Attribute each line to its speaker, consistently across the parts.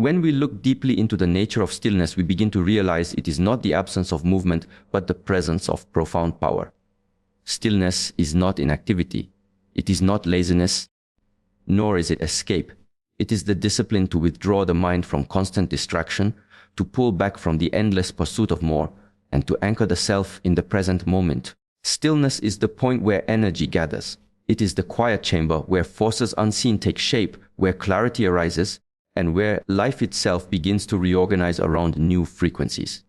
Speaker 1: When we look deeply into the nature of stillness, we begin to realize it is not the absence of movement, but the presence of profound power. Stillness is not inactivity. It is not laziness, nor is it escape. It is the discipline to withdraw the mind from constant distraction, to pull back from the endless pursuit of more, and to anchor the self in the present moment. Stillness is the point where energy gathers. It is the quiet chamber where forces unseen take shape, where clarity arises, and where life itself begins to reorganize around new frequencies.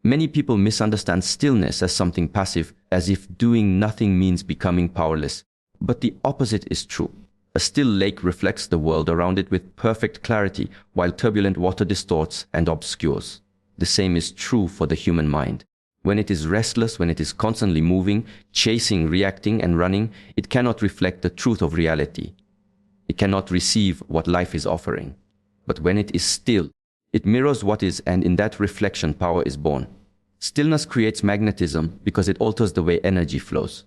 Speaker 1: Many people misunderstand stillness as something passive, as if doing nothing means becoming powerless. But the opposite is true. A still lake reflects the world around it with perfect clarity, while turbulent water distorts and obscures. The same is true for the human mind. When it is restless, when it is constantly moving, chasing, reacting, and running, it cannot reflect the truth of reality. It cannot receive what life is offering. But when it is still, it mirrors what is, and in that reflection, power is born. Stillness creates magnetism because it alters the way energy flows.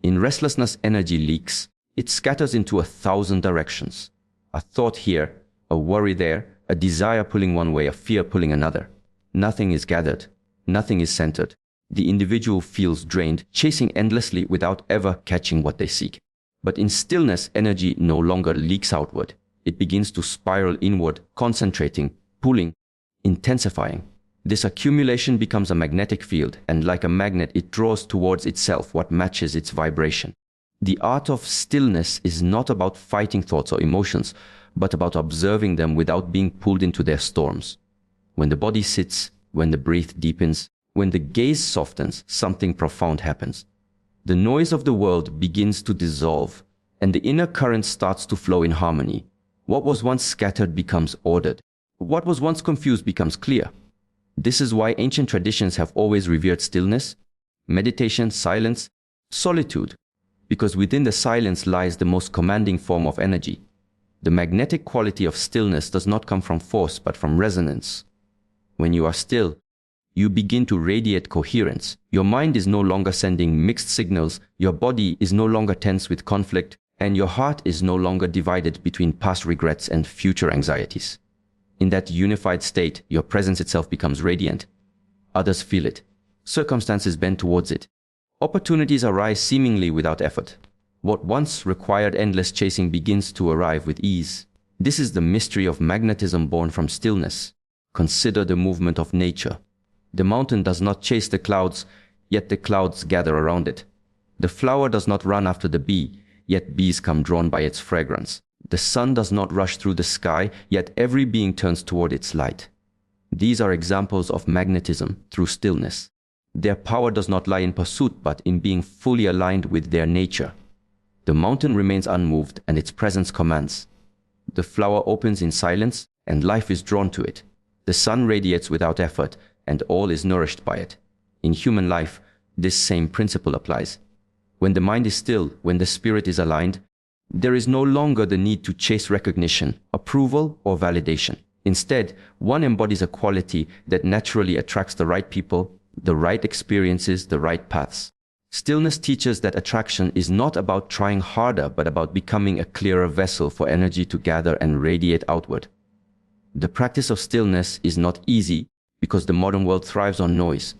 Speaker 1: In restlessness, energy leaks. It scatters into 1,000 directions. A thought here, a worry there, a desire pulling one way, a fear pulling another. Nothing is gathered. Nothing is centered. The individual feels drained, chasing endlessly without ever catching what they seek. But in stillness, energy no longer leaks outward. It begins to spiral inward, concentrating, pulling, intensifying. This accumulation becomes a magnetic field, and like a magnet, it draws towards itself what matches its vibration. The art of stillness is not about fighting thoughts or emotions, but about observing them without being pulled into their storms. When the body sits, when the breath deepens, when the gaze softens, something profound happens. The noise of the world begins to dissolve, and the inner current starts to flow in harmony. What was once scattered becomes ordered. What was once confused becomes clear. This is why ancient traditions have always revered stillness, meditation, silence, solitude, because within the silence lies the most commanding form of energy. The magnetic quality of stillness does not come from force, but from resonance. When you are still, you begin to radiate coherence. Your mind is no longer sending mixed signals, your body is no longer tense with conflict, and your heart is no longer divided between past regrets and future anxieties. In that unified state, your presence itself becomes radiant. Others feel it. Circumstances bend towards it. Opportunities arise seemingly without effort. What once required endless chasing begins to arrive with ease. This is the mystery of magnetism born from stillness. Consider the movement of nature. The mountain does not chase the clouds, yet the clouds gather around it. The flower does not run after the bee, yet bees come drawn by its fragrance. The sun does not rush through the sky, yet every being turns toward its light. These are examples of magnetism through stillness. Their power does not lie in pursuit, but in being fully aligned with their nature. The mountain remains unmoved, and its presence commands. The flower opens in silence, and life is drawn to it. The sun radiates without effort, and all is nourished by it. In human life, this same principle applies. When the mind is still, when the spirit is aligned, there is no longer the need to chase recognition, approval, or validation. Instead, one embodies a quality that naturally attracts the right people, the right experiences, the right paths. Stillness teaches that attraction is not about trying harder, but about becoming a clearer vessel for energy to gather and radiate outward. The practice of stillness is not easy because the modern world thrives on noise.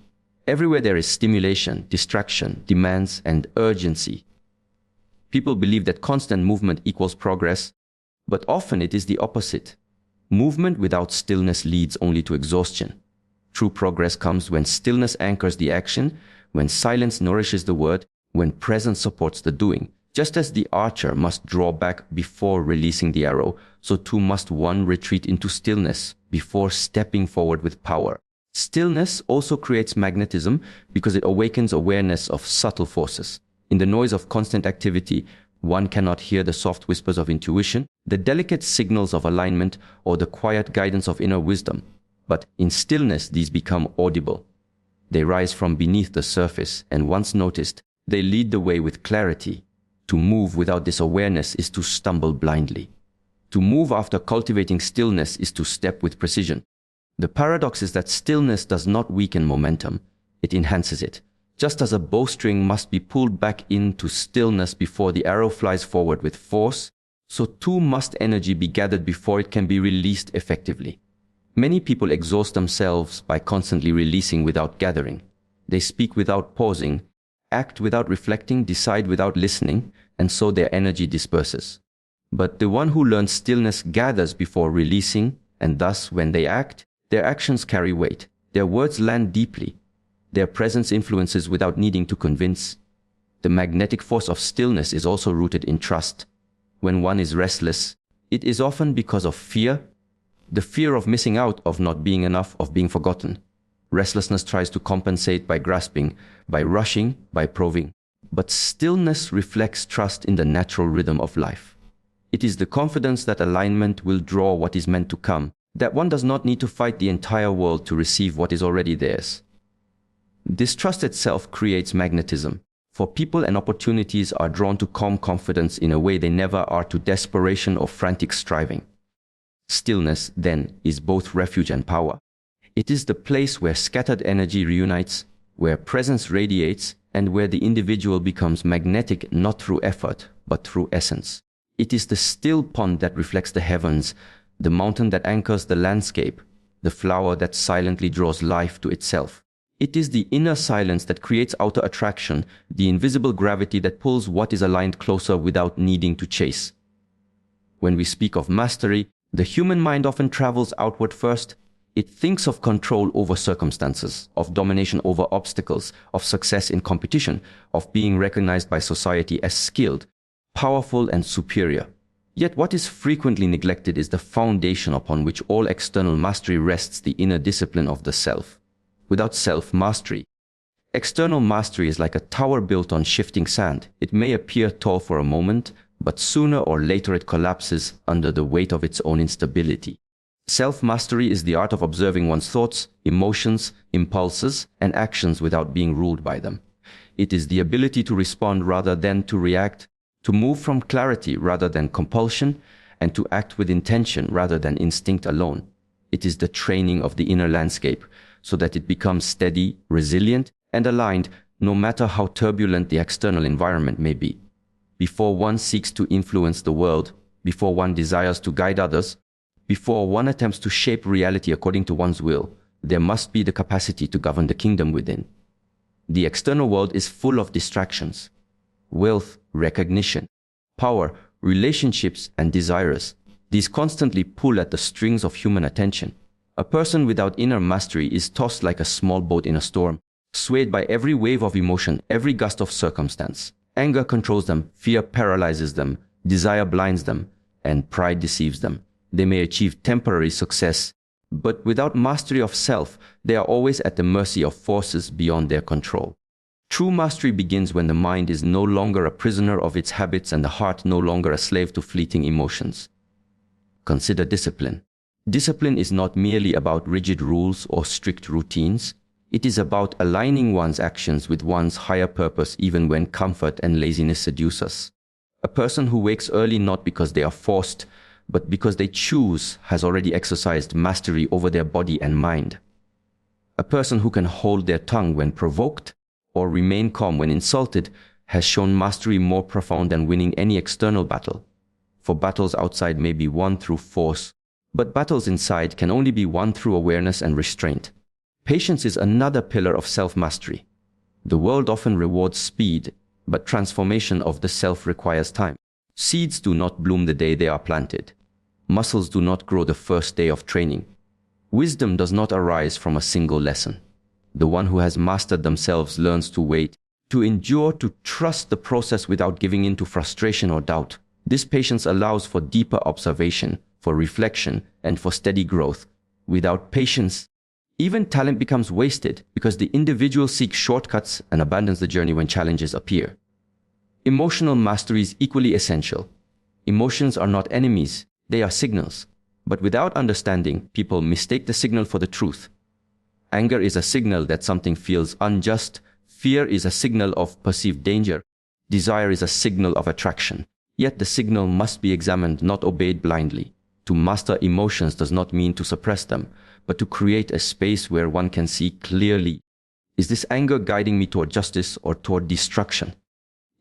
Speaker 1: Everywhere there is stimulation, distraction, demands, and urgency. People believe that constant movement equals progress, but often it is the opposite. Movement without stillness leads only to exhaustion. True progress comes when stillness anchors the action, when silence nourishes the word, when presence supports the doing. Just as the archer must draw back before releasing the arrow, so too must one retreat into stillness before stepping forward with power. Stillness also creates magnetism because it awakens awareness of subtle forces. In the noise of constant activity, one cannot hear the soft whispers of intuition, the delicate signals of alignment, or the quiet guidance of inner wisdom. But in stillness, these become audible. They rise from beneath the surface, and once noticed, they lead the way with clarity. To move without this awareness is to stumble blindly. To move after cultivating stillness is to step with precision. The paradox is that stillness does not weaken momentum, it enhances it. Just as a bowstring must be pulled back into stillness before the arrow flies forward with force, so too must energy be gathered before it can be released effectively. Many people exhaust themselves by constantly releasing without gathering. They speak without pausing, act without reflecting, decide without listening, and so their energy disperses. But the one who learns stillness gathers before releasing, and thus, when they act, their actions carry weight. Their words land deeply. Their presence influences without needing to convince. The magnetic force of stillness is also rooted in trust. When one is restless, it is often because of fear, the fear of missing out, of not being enough, of being forgotten. Restlessness tries to compensate by grasping, by rushing, by proving. But stillness reflects trust in the natural rhythm of life. It is the confidence that alignment will draw what is meant to come, that one does not need to fight the entire world to receive what is already theirs. This trust itself creates magnetism, for people and opportunities are drawn to calm confidence in a way they never are to desperation or frantic striving. Stillness, then, is both refuge and power. It is the place where scattered energy reunites, where presence radiates, and where the individual becomes magnetic not through effort, but through essence. It is the still pond that reflects the heavens, the mountain that anchors the landscape, the flower that silently draws life to itself. It is the inner silence that creates outer attraction, the invisible gravity that pulls what is aligned closer without needing to chase. When we speak of mastery, the human mind often travels outward first. It thinks of control over circumstances, of domination over obstacles, of success in competition, of being recognized by society as skilled, powerful, and superior. Yet what is frequently neglected is the foundation upon which all external mastery rests, the inner discipline of the self. Without self-mastery, external mastery is like a tower built on shifting sand. It may appear tall for a moment, but sooner or later it collapses under the weight of its own instability. Self-mastery is the art of observing one's thoughts, emotions, impulses, and actions without being ruled by them. It is the ability to respond rather than to react, to move from clarity rather than compulsion, and to act with intention rather than instinct alone. It is the training of the inner landscape, so that it becomes steady, resilient, and aligned no matter how turbulent the external environment may be. Before one seeks to influence the world, before one desires to guide others, before one attempts to shape reality according to one's will, there must be the capacity to govern the kingdom within. The external world is full of distractions. Wealth, recognition, power, relationships, and desires. These constantly pull at the strings of human attention. A person without inner mastery is tossed like a small boat in a storm, swayed by every wave of emotion, every gust of circumstance. Anger controls them, fear paralyzes them, desire blinds them, and pride deceives them. They may achieve temporary success, but without mastery of self, they are always at the mercy of forces beyond their control. True mastery begins when the mind is no longer a prisoner of its habits and the heart no longer a slave to fleeting emotions. Consider discipline. Discipline is not merely about rigid rules or strict routines. It is about aligning one's actions with one's higher purpose even when comfort and laziness seduce us. A person who wakes early not because they are forced, but because they choose has already exercised mastery over their body and mind. A person who can hold their tongue when provoked or remain calm when insulted has shown mastery more profound than winning any external battle. For battles outside may be won through force, but battles inside can only be won through awareness and restraint. Patience is another pillar of self-mastery. The world often rewards speed, but transformation of the self requires time. Seeds do not bloom the day they are planted. Muscles do not grow the first day of training. Wisdom does not arise from a single lesson. The one who has mastered themselves learns to wait, to endure, to trust the process without giving in to frustration or doubt. This patience allows for deeper observation, for reflection, and for steady growth. Without patience, even talent becomes wasted because the individual seeks shortcuts and abandons the journey when challenges appear. Emotional mastery is equally essential. Emotions are not enemies, they are signals. But without understanding, people mistake the signal for the truth. Anger is a signal that something feels unjust. Fear is a signal of perceived danger. Desire is a signal of attraction. Yet the signal must be examined, not obeyed blindly. To master emotions does not mean to suppress them, but to create a space where one can see clearly. Is this anger guiding me toward justice or toward destruction?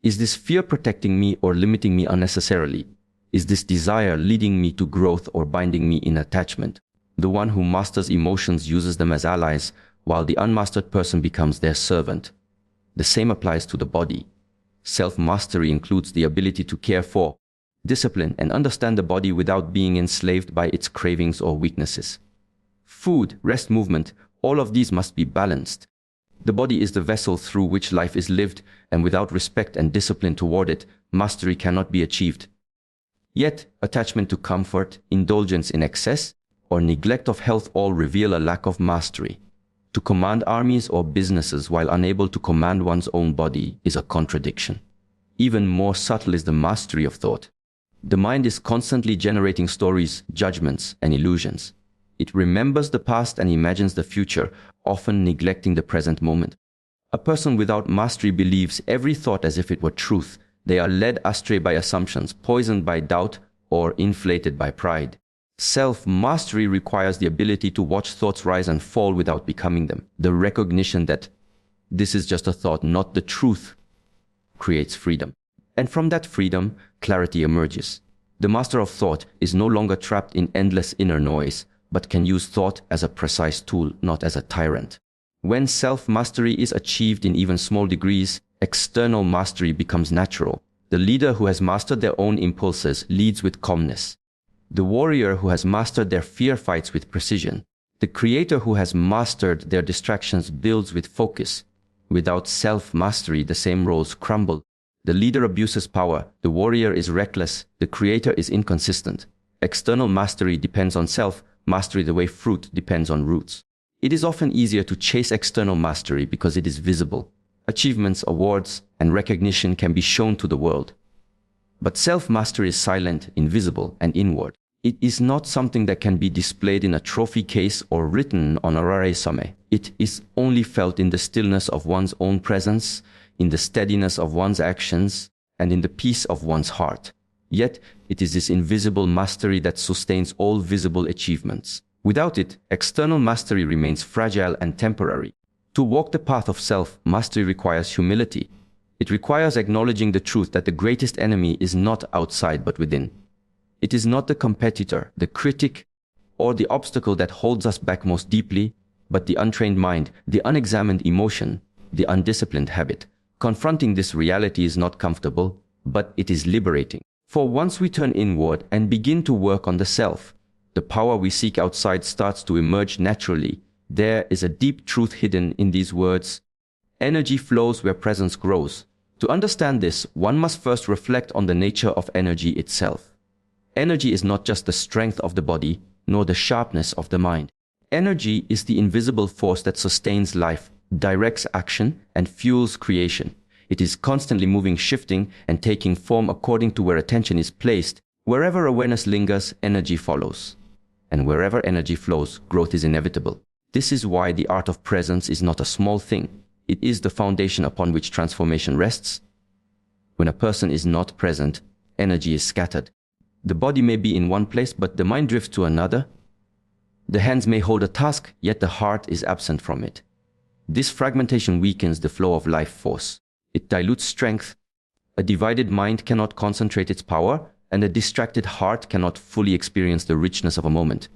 Speaker 1: Is this fear protecting me or limiting me unnecessarily? Is this desire leading me to growth or binding me in attachment? The one who masters emotions uses them as allies, while the unmastered person becomes their servant. The same applies to the body. Self-mastery includes the ability to care for, discipline, and understand the body without being enslaved by its cravings or weaknesses. Food, rest, movement, all of these must be balanced. The body is the vessel through which life is lived, and without respect and discipline toward it, mastery cannot be achieved. Yet, attachment to comfort, indulgence in excess, or neglect of health all reveal a lack of mastery. To command armies or businesses while unable to command one's own body is a contradiction. Even more subtle is the mastery of thought. The mind is constantly generating stories, judgments, and illusions. It remembers the past and imagines the future, often neglecting the present moment. A person without mastery believes every thought as if it were truth. They are led astray by assumptions, poisoned by doubt, or inflated by pride. Self-mastery requires the ability to watch thoughts rise and fall without becoming them. The recognition that this is just a thought, not the truth, creates freedom. And from that freedom, clarity emerges. The master of thought is no longer trapped in endless inner noise, but can use thought as a precise tool, not as a tyrant. When self-mastery is achieved in even small degrees, external mastery becomes natural. The leader who has mastered their own impulses leads with calmness. The warrior who has mastered their fear fights with precision. The creator who has mastered their distractions builds with focus. Without self-mastery, the same roles crumble. The leader abuses power, the warrior is reckless, the creator is inconsistent. External mastery depends on self, mastery the way fruit depends on roots. It is often easier to chase external mastery because it is visible. Achievements, awards, and recognition can be shown to the world. But self-mastery is silent, invisible, and inward. It is not something that can be displayed in a trophy case or written on a resume. It is only felt in the stillness of one's own presence, in the steadiness of one's actions, and in the peace of one's heart. Yet, it is this invisible mastery that sustains all visible achievements. Without it, external mastery remains fragile and temporary. To walk the path of self-mastery requires humility. It requires acknowledging the truth that the greatest enemy is not outside but within. It is not the competitor, the critic, or the obstacle that holds us back most deeply, but the untrained mind, the unexamined emotion, the undisciplined habit. Confronting this reality is not comfortable, but it is liberating. For once we turn inward and begin to work on the self, the power we seek outside starts to emerge naturally. There is a deep truth hidden in these words. Energy flows where presence grows. To understand this, one must first reflect on the nature of energy itself. Energy is not just the strength of the body, nor the sharpness of the mind. Energy is the invisible force that sustains life, directs action, and fuels creation. It is constantly moving, shifting, and taking form according to where attention is placed. Wherever awareness lingers, energy follows. And wherever energy flows, growth is inevitable. This is why the art of presence is not a small thing. It is the foundation upon which transformation rests. When a person is not present, energy is scattered. The body may be in one place, but the mind drifts to another. The hands may hold a task, yet the heart is absent from it. This fragmentation weakens the flow of life force. It dilutes strength. A divided mind cannot concentrate its power, and a distracted heart cannot fully experience the richness of a moment.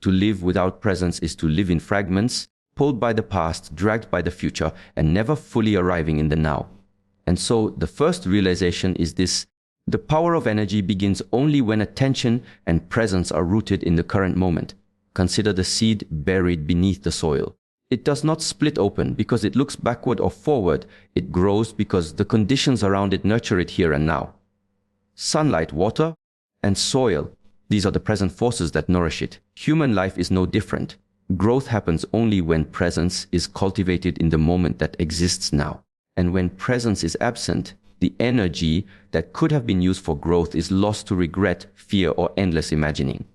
Speaker 1: To live without presence is to live in fragments, pulled by the past, dragged by the future, and never fully arriving in the now. And so the first realization is this: the power of energy begins only when attention and presence are rooted in the current moment. Consider the seed buried beneath the soil. It does not split open because it looks backward or forward. It grows because the conditions around it nurture it here and now. Sunlight, water, and soil, these are the present forces that nourish it. Human life is no different. Growth happens only when presence is cultivated in the moment that exists now. And when presence is absent, the energy that could have been used for growth is lost to regret, fear, or endless imagining.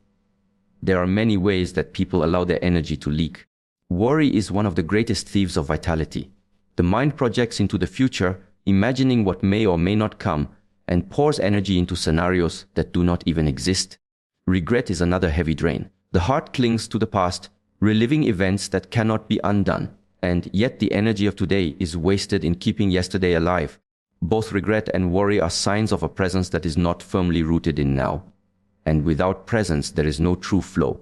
Speaker 1: There are many ways that people allow their energy to leak. Worry is one of the greatest thieves of vitality. The mind projects into the future, imagining what may or may not come, and pours energy into scenarios that do not even exist. Regret is another heavy drain. The heart clings to the past, reliving events that cannot be undone, and yet the energy of today is wasted in keeping yesterday alive. Both regret and worry are signs of a presence that is not firmly rooted in now. And without presence, there is no true flow.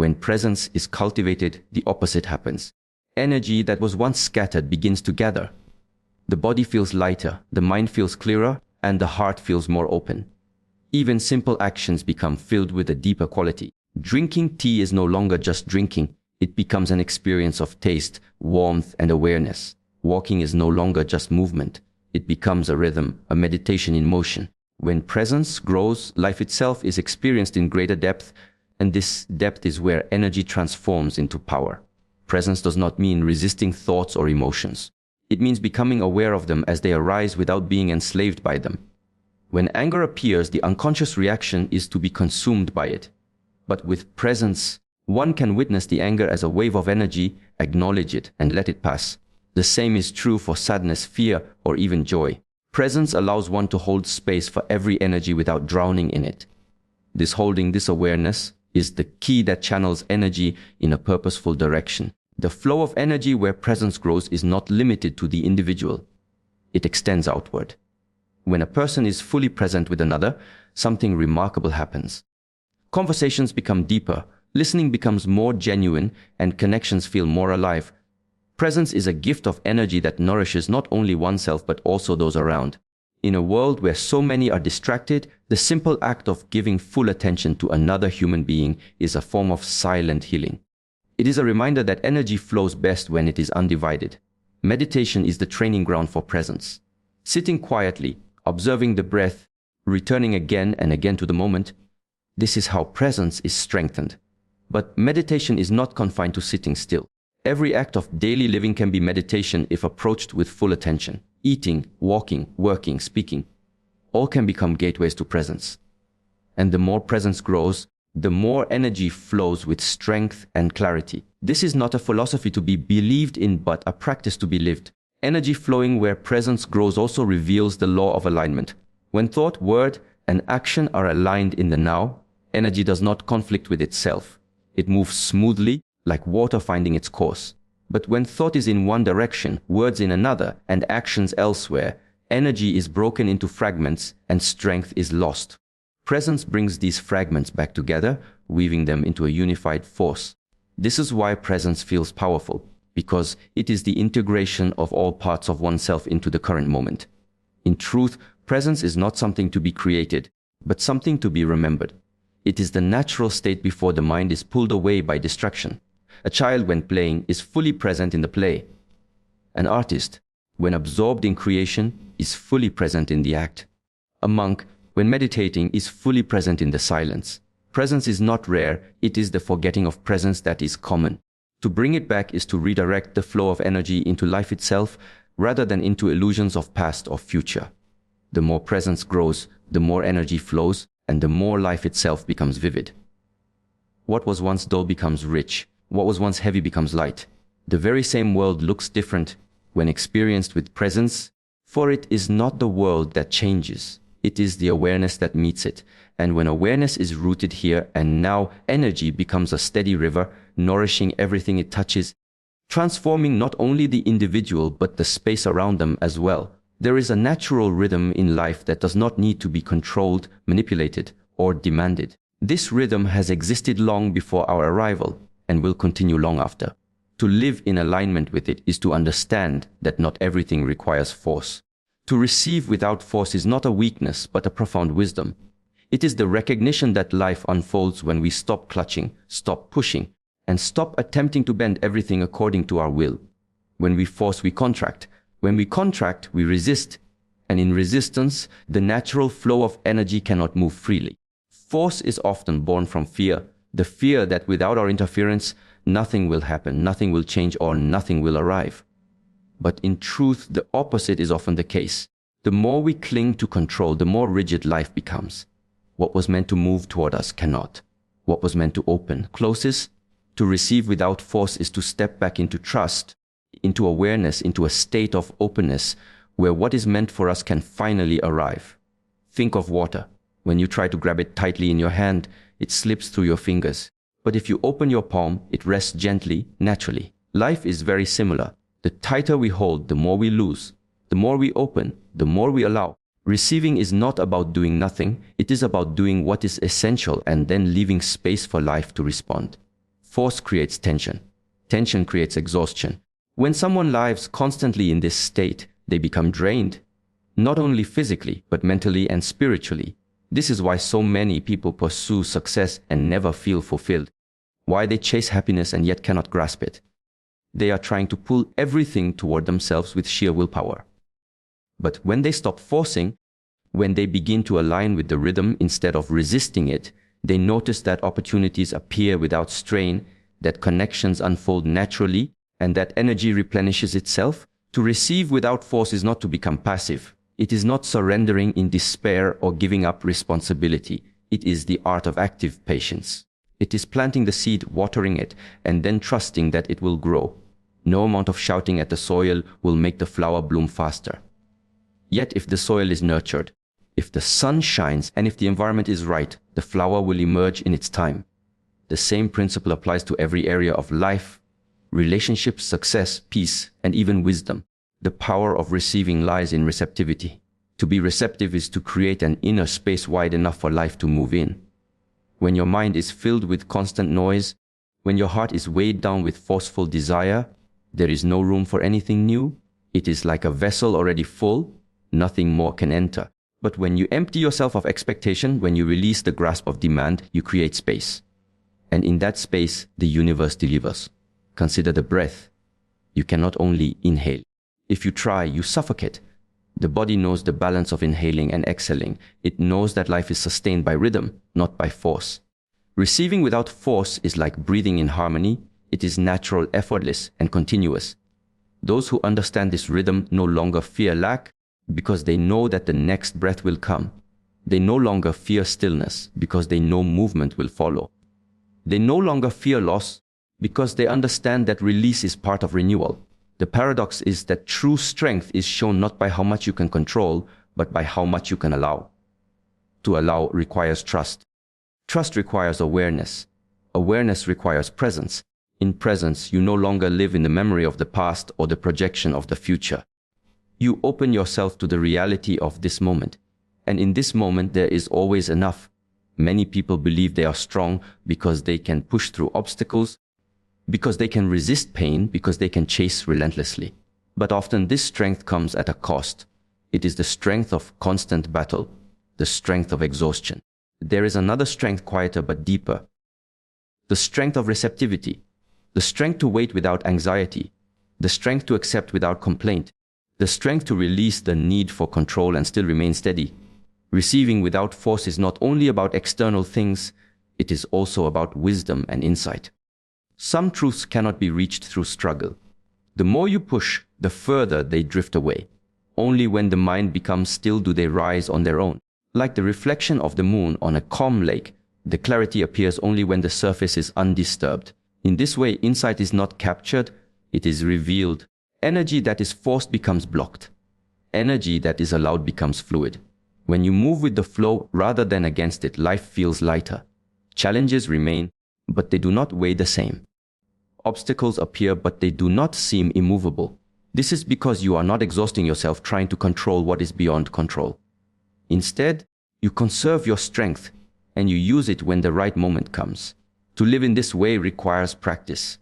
Speaker 1: When presence is cultivated, the opposite happens. Energy that was once scattered begins to gather. The body feels lighter, the mind feels clearer, and the heart feels more open. Even simple actions become filled with a deeper quality. Drinking tea is no longer just drinking. It becomes an experience of taste, warmth, and awareness. Walking is no longer just movement. It becomes a rhythm, a meditation in motion. When presence grows, life itself is experienced in greater depth, and this depth is where energy transforms into power. Presence does not mean resisting thoughts or emotions. It means becoming aware of them as they arise without being enslaved by them. When anger appears, the unconscious reaction is to be consumed by it. But with presence, one can witness the anger as a wave of energy, acknowledge it, and let it pass. The same is true for sadness, fear, or even joy. Presence allows one to hold space for every energy without drowning in it. This holding, this awareness, is the key that channels energy in a purposeful direction. The flow of energy where presence grows is not limited to the individual. It extends outward. When a person is fully present with another, something remarkable happens. Conversations become deeper, listening becomes more genuine, and connections feel more alive. Presence is a gift of energy that nourishes not only oneself but also those around. In a world where so many are distracted, the simple act of giving full attention to another human being is a form of silent healing. It is a reminder that energy flows best when it is undivided. Meditation is the training ground for presence. Sitting quietly, observing the breath, returning again and again to the moment, this is how presence is strengthened. But meditation is not confined to sitting still. Every act of daily living can be meditation if approached with full attention. Eating, walking, working, speaking, all can become gateways to presence. And the more presence grows, the more energy flows with strength and clarity. This is not a philosophy to be believed in, but a practice to be lived. Energy flowing where presence grows also reveals the law of alignment. When thought, word, and action are aligned in the now, energy does not conflict with itself. It moves smoothly, like water finding its course. But when thought is in one direction, words in another, and actions elsewhere, energy is broken into fragments and strength is lost. Presence brings these fragments back together, weaving them into a unified force. This is why presence feels powerful, because it is the integration of all parts of oneself into the current moment. In truth, presence is not something to be created, but something to be remembered. It is the natural state before the mind is pulled away by distraction. A child, when playing, is fully present in the play. An artist, when absorbed in creation, is fully present in the act. A monk, when meditating, is fully present in the silence. Presence is not rare, it is the forgetting of presence that is common. To bring it back is to redirect the flow of energy into life itself, rather than into illusions of past or future. The more presence grows, the more energy flows, and the more life itself becomes vivid. What was once dull becomes rich. What was once heavy becomes light. The very same world looks different when experienced with presence, for it is not the world that changes. It is the awareness that meets it. And when awareness is rooted here and now, energy becomes a steady river, nourishing everything it touches, transforming not only the individual but the space around them as well. There is a natural rhythm in life that does not need to be controlled, manipulated, or demanded. This rhythm has existed long before our arrival, and will continue long after. To live in alignment with it is to understand that not everything requires force. To receive without force is not a weakness, but a profound wisdom. It is the recognition that life unfolds when we stop clutching, stop pushing, and stop attempting to bend everything according to our will. When we force, we contract. When we contract, we resist. And in resistance, the natural flow of energy cannot move freely. Force is often born from fear. The fear that without our interference, nothing will happen, nothing will change, or nothing will arrive. But in truth, the opposite is often the case. The more we cling to control, the more rigid life becomes. What was meant to move toward us cannot. What was meant to open closes. To receive without force is to step back into trust, into awareness, into a state of openness, where what is meant for us can finally arrive. Think of water. When you try to grab it tightly in your hand, it slips through your fingers. But if you open your palm, it rests gently, naturally. Life is very similar. The tighter we hold, the more we lose. The more we open, the more we allow. Receiving is not about doing nothing. It is about doing what is essential and then leaving space for life to respond. Force creates tension. Tension creates exhaustion. When someone lives constantly in this state, they become drained, not only physically, but mentally and spiritually. This is why so many people pursue success and never feel fulfilled. Why they chase happiness and yet cannot grasp it. They are trying to pull everything toward themselves with sheer willpower. But when they stop forcing, when they begin to align with the rhythm instead of resisting it, they notice that opportunities appear without strain, that connections unfold naturally, and that energy replenishes itself. To receive without force is not to become passive. It is not surrendering in despair or giving up responsibility. It is the art of active patience. It is planting the seed, watering it, and then trusting that it will grow. No amount of shouting at the soil will make the flower bloom faster. Yet if the soil is nurtured, if the sun shines, and if the environment is right, the flower will emerge in its time. The same principle applies to every area of life, relationships, success, peace, and even wisdom. The power of receiving lies in receptivity. To be receptive is to create an inner space wide enough for life to move in. When your mind is filled with constant noise, when your heart is weighed down with forceful desire, there is no room for anything new. It is like a vessel already full, nothing more can enter. But when you empty yourself of expectation, when you release the grasp of demand, you create space. And in that space, the universe delivers. Consider the breath. You cannot only inhale. If you try, you suffocate. The body knows the balance of inhaling and exhaling. It knows that life is sustained by rhythm, not by force. Receiving without force is like breathing in harmony. It is natural, effortless, and continuous. Those who understand this rhythm no longer fear lack because they know that the next breath will come. They no longer fear stillness because they know movement will follow. They no longer fear loss because they understand that release is part of renewal. The paradox is that true strength is shown not by how much you can control, but by how much you can allow. To allow requires trust. Trust requires awareness. Awareness requires presence. In presence, you no longer live in the memory of the past or the projection of the future. You open yourself to the reality of this moment. And in this moment, there is always enough. Many people believe they are strong because they can push through obstacles, because they can resist pain, because they can chase relentlessly. But often this strength comes at a cost. It is the strength of constant battle, the strength of exhaustion. There is another strength, quieter but deeper. The strength of receptivity, the strength to wait without anxiety, the strength to accept without complaint, the strength to release the need for control and still remain steady. Receiving without force is not only about external things, it is also about wisdom and insight. Some truths cannot be reached through struggle. The more you push, the further they drift away. Only when the mind becomes still do they rise on their own. Like the reflection of the moon on a calm lake, the clarity appears only when the surface is undisturbed. In this way, insight is not captured, it is revealed. Energy that is forced becomes blocked. Energy that is allowed becomes fluid. When you move with the flow rather than against it, life feels lighter. Challenges remain, but they do not weigh the same. Obstacles appear, but they do not seem immovable. This is because you are not exhausting yourself trying to control what is beyond control. Instead, you conserve your strength and you use it when the right moment comes. To live in this way requires practice.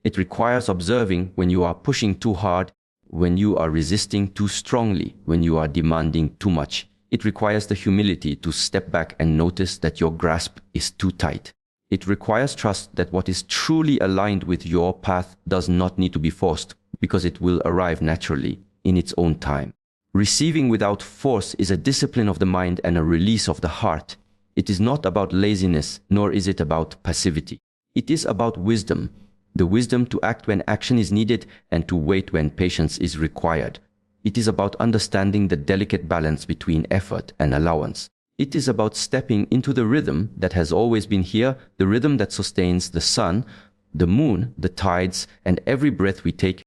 Speaker 1: It requires observing when you are pushing too hard, when you are resisting too strongly, when you are demanding too much. It requires the humility to step back and notice that your grasp is too tight. It requires trust that what is truly aligned with your path does not need to be forced, because it will arrive naturally in its own time. Receiving without force is a discipline of the mind and a release of the heart. It is not about laziness, nor is it about passivity. It is about wisdom. The wisdom to act when action is needed and to wait when patience is required. It is about understanding the delicate balance between effort and allowance. It is about stepping into the rhythm that has always been here, the rhythm that sustains the sun, the moon, the tides, and every breath we take.